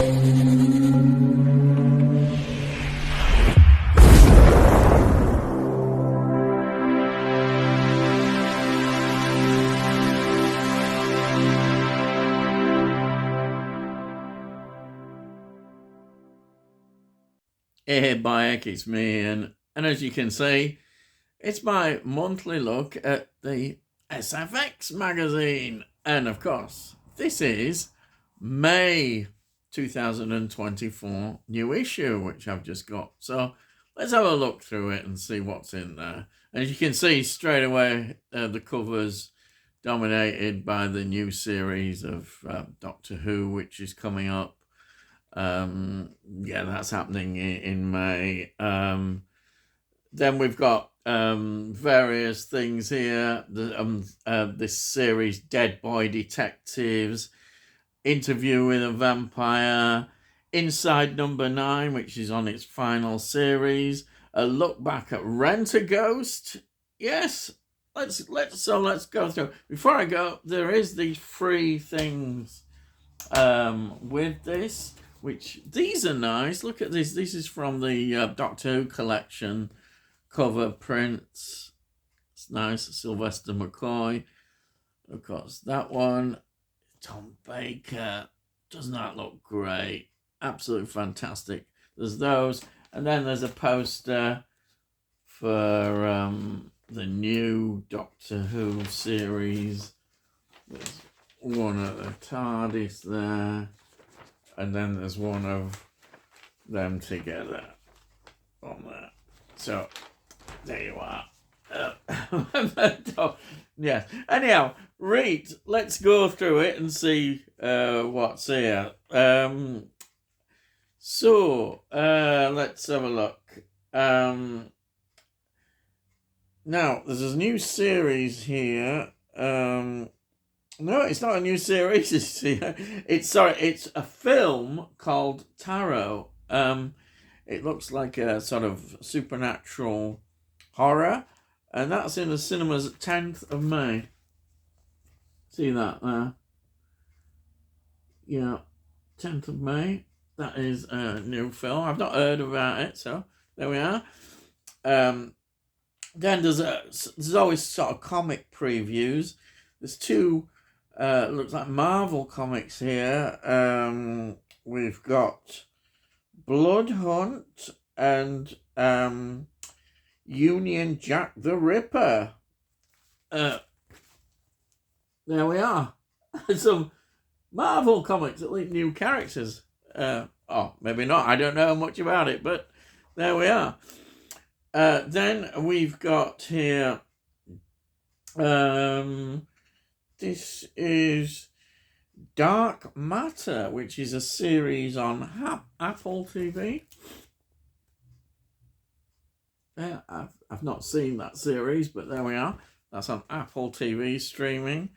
Hey, Bayek, it's me, and as you can see, it's my monthly look at the SFX magazine. And of course, this is May 2024 new issue, which I've just got. So let's have a look through it and see what's in there. As you can see straight away, the cover's dominated by the new series of Doctor Who, which is coming up. Yeah, that's happening in May. Then we've got various things here. This series, Dead Boy Detectives, Interview with a Vampire, Inside Number 9, which is on its final series, a look back at Rent a Ghost. Yes, let's go through. Before I go, there is these free things with this, which these are nice. Look at this. This is from the Doctor Who collection cover prints. It's nice. Sylvester McCoy. Of course, that one. Tom Baker. Doesn't that look great? Absolutely fantastic. There's those. And then there's a poster for the new Doctor Who series. There's one at the TARDIS there. And then there's one of them together on that. So, there you are. Yeah. Anyhow, let's go through it and see what's here. Let's have a look. Now, there's a new series here. No, it's not a new series. It's a film called Tarot. It looks like a sort of supernatural horror, and that's in the cinemas at 10th of May. See that there? Yeah, 10th of May. That is a new film. I've not heard about it, so there we are. Then there's always sort of comic previews. There's two. Looks like Marvel comics here. We've got Blood Hunt and Union Jack the Ripper. There we are. Some Marvel comics, at least new characters. Maybe not. I don't know much about it, but there we are. Then we've got here. This is Dark Matter, which is a series on Apple TV. Yeah, I've not seen that series, but there we are. That's on Apple TV streaming.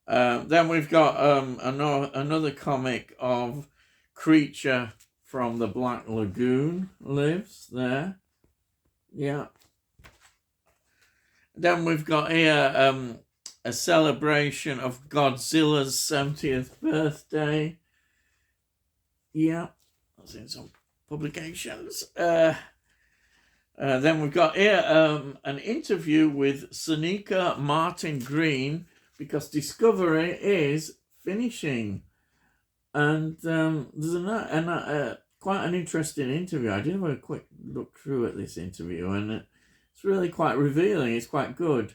Then we've got another comic of Creature from the Black Lagoon lives there. Yeah. Then we've got here a celebration of Godzilla's 70th birthday. Yeah, that's in some publications. Then we've got here an interview with Sonika Martin Green, because Discovery is finishing. And there's quite an interesting interview. I did have a quick look through at this interview, and it's really quite revealing. It's quite good.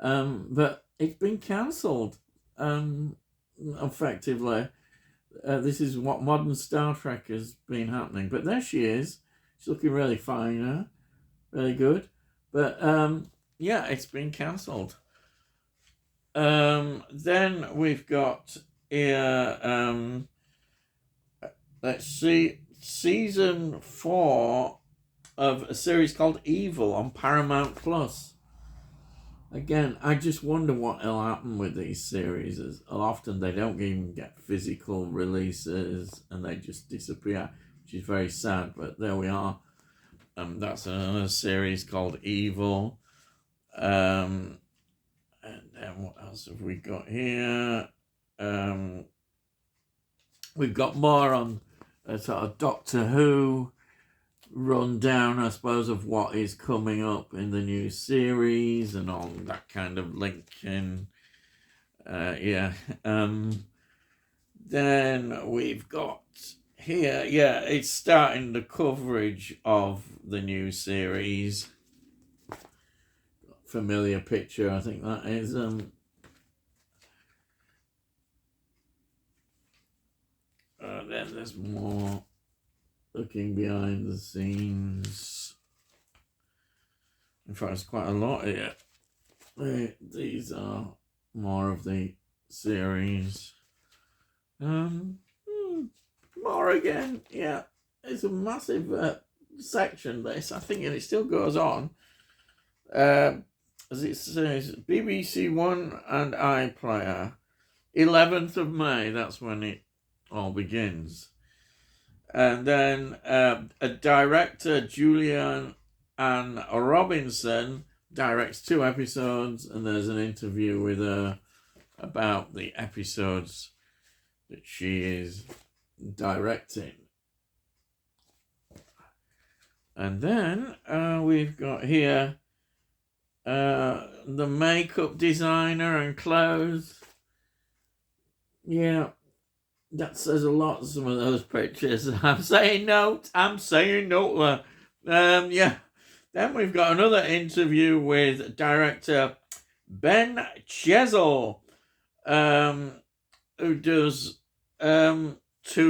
But it's been cancelled, effectively. This is what modern Star Trek has been happening. But there she is. She's looking really fine, really good. But, yeah, it's been cancelled. Then we've got here, let's see, season 4 of a series called Evil on Paramount Plus. Again, I just wonder what will happen with these series. As often they don't even get physical releases and they just disappear, which is very sad, but there we are. That's another series called Evil. And then what else have we got here? we've got more on a sort of Doctor Who rundown, I suppose, of what is coming up in the new series and all that kind of linking. Then we've got here, it's starting the coverage of the new series. Familiar picture, I think that is. Then there's more looking behind the scenes. In fact, there's quite a lot here. These are more of the series. More again. Yeah, it's a massive section, this, I think, and it still goes on. As it says, BBC One and iPlayer. 11th of May, that's when it all begins. And then a director, Julian Ann Robinson, directs 2 episodes, and there's an interview with her about the episodes that she is directing. And then we've got here the makeup designer and clothes. Yeah, that says a lot, some of those pictures. I'm saying no. Yeah. Then we've got another interview with director Ben Chesil, who does 2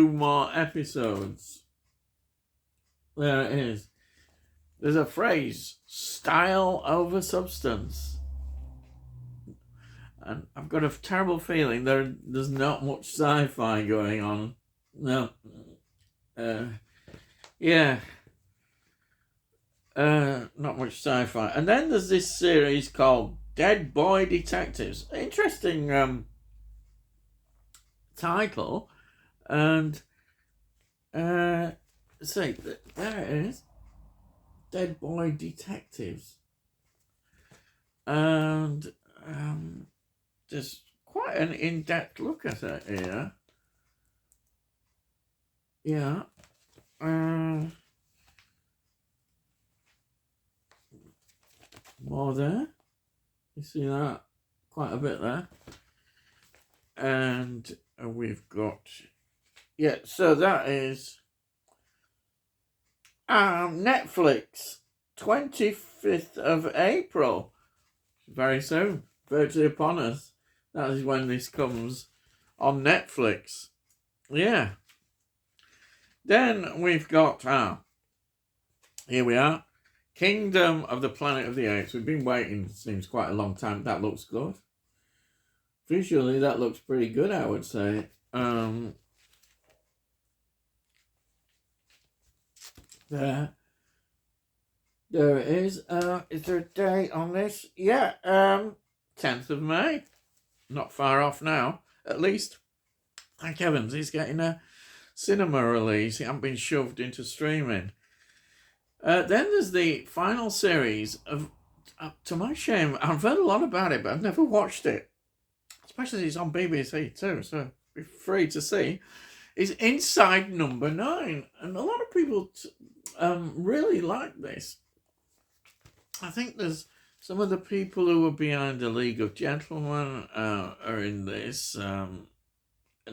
more episodes. There it is. There's a phrase, style over substance. And I've got a terrible feeling there's not much sci-fi going on. No. Not much sci-fi. And then there's this series called Dead Boy Detectives. Interesting title. And see, there it is. Dead Boy Detectives. And there's quite an in-depth look at it here. Yeah. More there. You see that? Quite a bit there. And we've got... Yeah, so that is... Netflix. 25th of April. Very soon. Virtually upon us. That is when this comes on Netflix. Yeah. Then we've got... here we are. Kingdom of the Planet of the Apes. We've been waiting, seems quite a long time. That looks good. Visually, that looks pretty good, I would say. There it is. Is there a date on this? Yeah, 10th of May. Not far off now. At least, thank heavens, he's getting a cinema release. He hasn't been shoved into streaming. Then there's the final series of, to my shame, I've heard a lot about it, but I've never watched it. Especially it's on BBC too, so be free to see. Is Inside Number 9. And a lot of people really like this. I think there's some of the people who were behind the League of Gentlemen are in this, and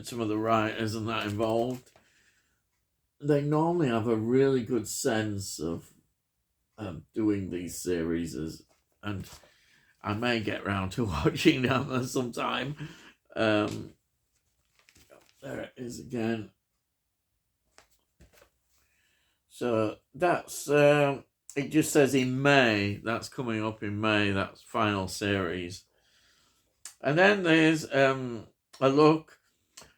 some of the writers and that involved. They normally have a really good sense of doing these series, and I may get round to watching them sometime. There it is again. So that's, it just says in May, that's coming up in May, that's final series. And then there's a look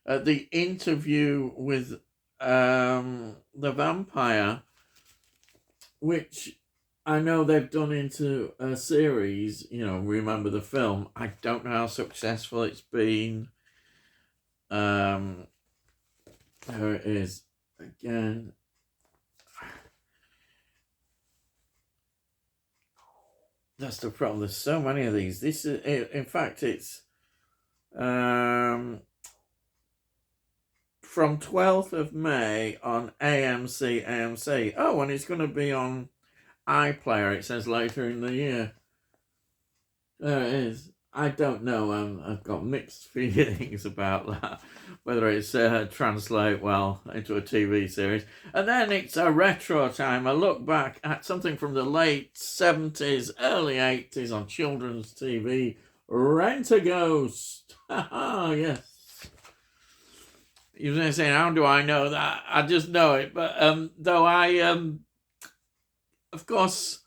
at the interview with the vampire, which I know they've done into a series, remember the film. I don't know how successful it's been. There it is again. That's the problem. There's so many of these. This is, in fact, it's from 12th of May on AMC. Oh, and it's going to be on iPlayer, it says later in the year. There it is. I don't know. I've got mixed feelings about that, whether it's translate well into a TV series. And then it's a retro time, a look back at something from the late 70s, early 80s on children's TV. Rent-A-Ghost. Yes. You were saying, how do I know that? I just know it. But though I, of course,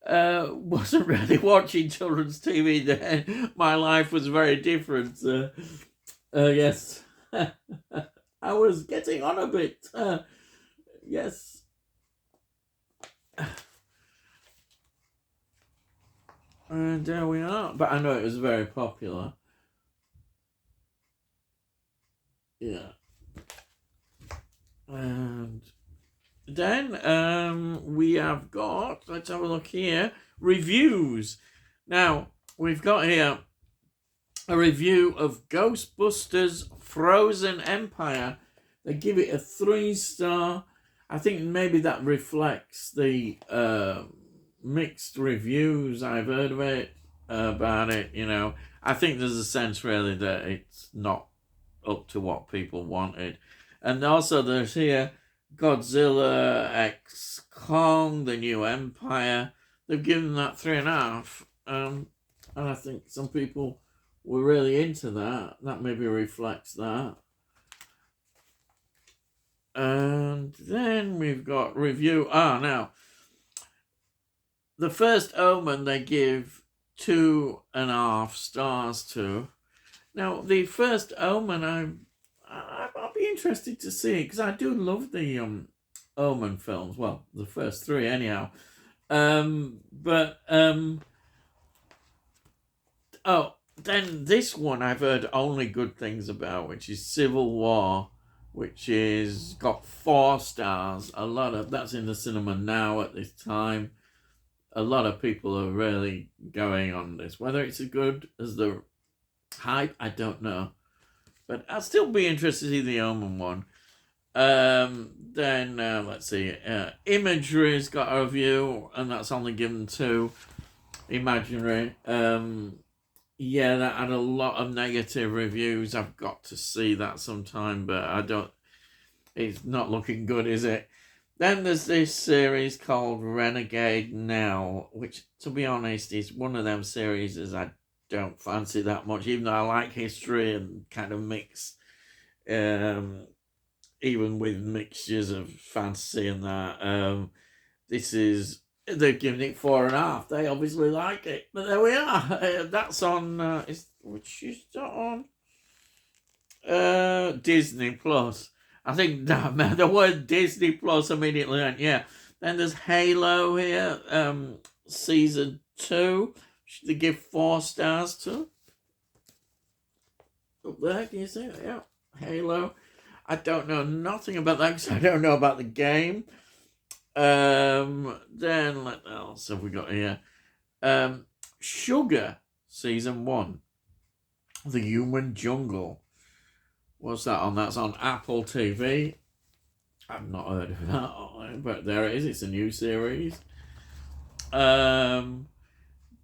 wasn't really watching children's TV then. My life was very different. Yes. I was getting on a bit. Yes. And there we are. But I know it was very popular. Yeah. And then we have got, let's have a look here, reviews. Now, we've got here a review of Ghostbusters Frozen Empire. They give it a 3-star. I think maybe that reflects the mixed reviews I've heard of it, about it, you know. I think there's a sense really that it's not up to what people wanted. And also there's here Godzilla x Kong, the New Empire. They've given that 3.5. And I think some people were really into that. That maybe reflects that. And then we've got review. Now, the first Omen they give 2.5 stars to. Now, the first Omen, I'll be interested to see, because I do love the Omen films. Well, the first 3 anyhow. Then this one I've heard only good things about, which is Civil War, which is got 4 stars. That's in the cinema now at this time. A lot of people are really going on this. Whether it's as good as the hype, I don't know. But I'll still be interested to see the Omen one. Then let's see. Imagery's got a review, and that's only given 2. Imaginary. Yeah, that had a lot of negative reviews. I've got to see that sometime, but it's not looking good, is it? Then there's this series called Renegade Now, which, to be honest, is one of them series as I don't fancy that much, even though I like history and kind of mix, even with mixtures of fantasy and that. They've given it 4.5. They obviously like it, but there we are. That's on. Which is that on? Disney Plus. I think the word Disney Plus immediately went, yeah. Then there's Halo here, season 2. Should they give 4 stars to? Up there, can you see it? Yeah, Halo. I don't know nothing about that because I don't know about the game. Then what else have we got here? Sugar, season 1. The Human Jungle. What's that on? That's on Apple TV. I've not heard of that, but there it is. It's a new series.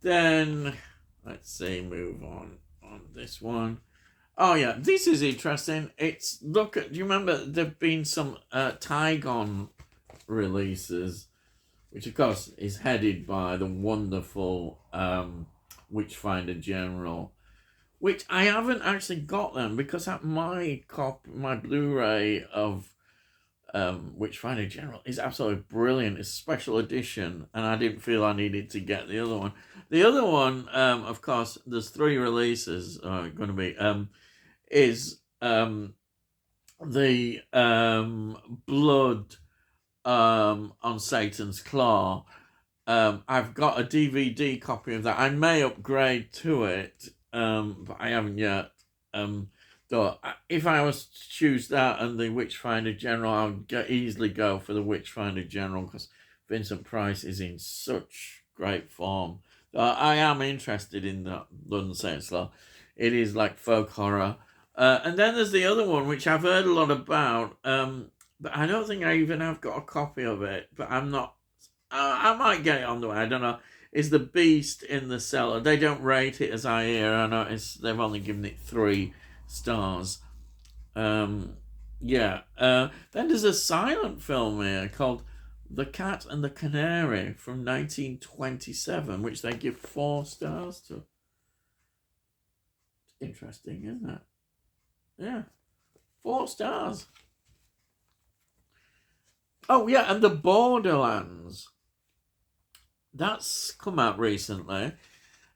Then let's see, move on this one. Oh yeah, this is interesting. Do you remember there've been some Taigon releases, which of course is headed by the wonderful Witchfinder General, which I haven't actually got them because at my Blu-ray of Witchfinder General is absolutely brilliant. It's a special edition, and I didn't feel I needed to get the other one. The other one, of course, there's 3 releases going to be, is the Blood on Satan's Claw. I've got a DVD copy of that. I may upgrade to it, but I haven't yet. So if I was to choose that and the Witchfinder General, I would easily go for the Witchfinder General because Vincent Price is in such great form. I am interested in that Blood and Satan's Claw. It is like folk horror. And then there's the other one, which I've heard a lot about, but I don't think I even have got a copy of it. But I'm not. I might get it on the way. I don't know. Is The Beast in the Cellar? They don't rate it as I hear. I notice they've only given it 3 stars. Yeah. Then there's a silent film here called The Cat and the Canary from 1927, which they give 4 stars to. Interesting, isn't it? Yeah. 4 stars. Oh, yeah, and The Borderlands. That's come out recently.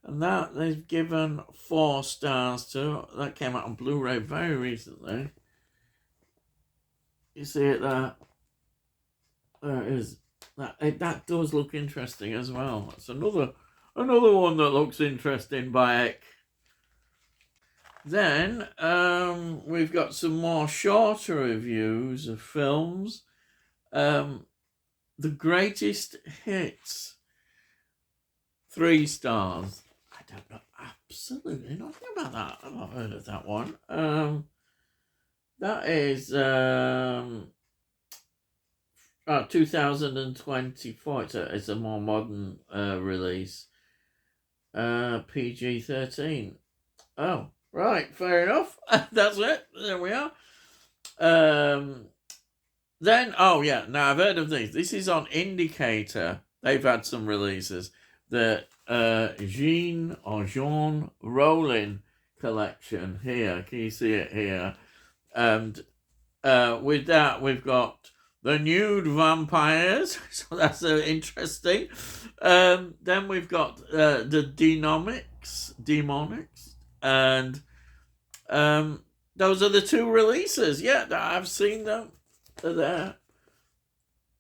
And that they've given 4 stars to. That came out on Blu-ray very recently. You see it there? There it is. That does look interesting as well. That's another one that looks interesting by Ek. Then we've got some more shorter reviews of films. The Greatest Hits, 3 stars. I don't know absolutely nothing about that. I've not heard of that one. That is 2024. It's a more modern release. PG-13. Oh, right, fair enough. That's it. There we are. Then, oh yeah, now I've heard of these. This is on Indicator. They've had some releases. The Jean Rowling collection here. Can you see it here? And with that, we've got The Nude Vampires. So that's interesting. Then we've got the Demonics. And those are the 2 releases. Yeah, I've seen them. They're there.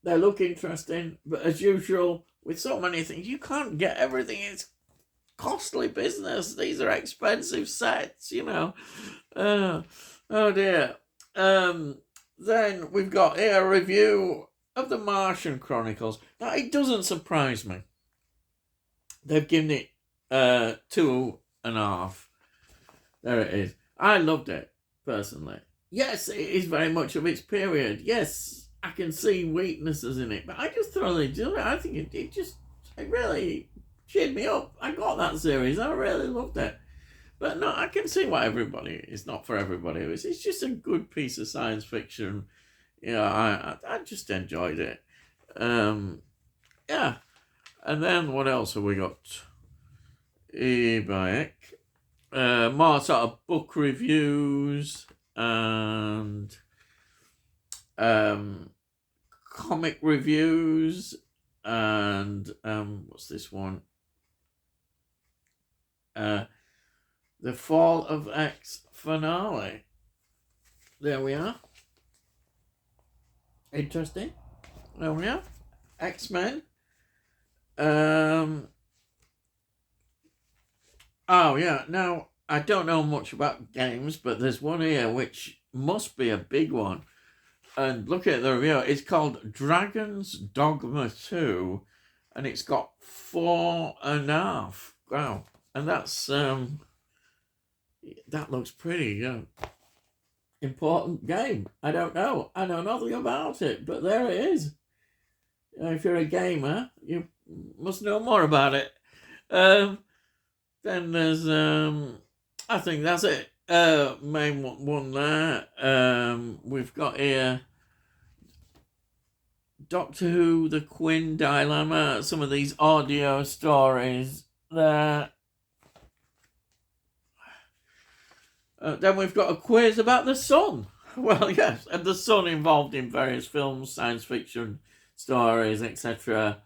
They look interesting. But as usual, with so many things, you can't get everything. It's costly business. These are expensive sets, you know. Oh dear. Then we've got here a review of The Martian Chronicles. Now, it doesn't surprise me. They've given it 2.5. There it is. I loved it, personally. Yes, it is very much of its period. Yes, I can see weaknesses in it, but I just thoroughly enjoyed it. I think it really cheered me up. I got that series. I really loved it. But no, I can see why it's not for everybody. It's just a good piece of science fiction. You know, I just enjoyed it. Yeah. And then what else have we got? More sort of book reviews and comic reviews and what's this one? The Fall of X finale. There we are. Interesting. There we are. X-Men. Oh yeah. Now, I don't know much about games, but there's one here which must be a big one. And look at the review. It's called Dragon's Dogma 2, and it's got 4.5. Wow. And that's that looks pretty important game. I don't know. I know nothing about it, but there it is. If you're a gamer, you must know more about it. Then there's I think that's it. Main one there. We've got here Doctor Who, The Quinn Dilemma, some of these audio stories there. Then we've got a quiz about the sun. Well, yes, and the sun involved in various films, science fiction stories, etc.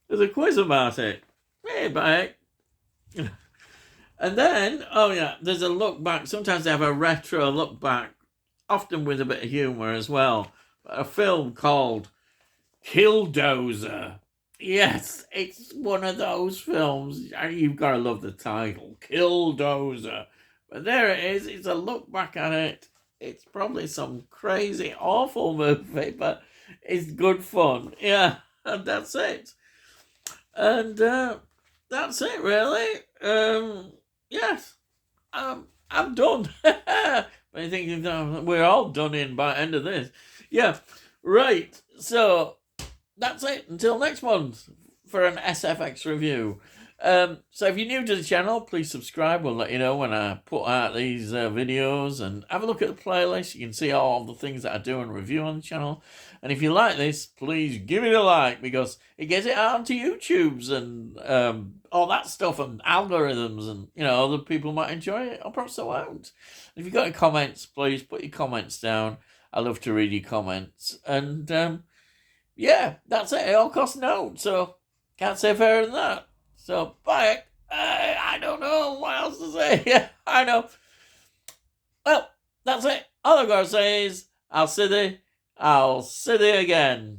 There's a quiz about it. Hey, bye. And then, oh yeah, there's a look back. Sometimes they have a retro look back, often with a bit of humour as well. A film called Killdozer. Yes, it's one of those films. You've got to love the title, Killdozer. But there it is. It's a look back at it. It's probably some crazy, awful movie, but it's good fun. Yeah, and that's it. And that's it, really. Yes, I'm done. But you think, we're all done in by the end of this. Yeah, right. So that's it. Until next month for an SFX review. So if you're new to the channel, please subscribe. We'll let you know when I put out these videos, and have a look at the playlist. You can see all the things that I do and review on the channel. And if you like this, please give it a like, because it gets it out onto YouTube's and all that stuff, and algorithms, and other people might enjoy it, or perhaps they won't. If you've got any comments, please put your comments down. I love to read your comments. And yeah, that's it. It all costs no, so can't say fairer than that. So, bye. I don't know what else to say. Yeah, I know. Well, that's it. All I've got to say is, I'll see thee again.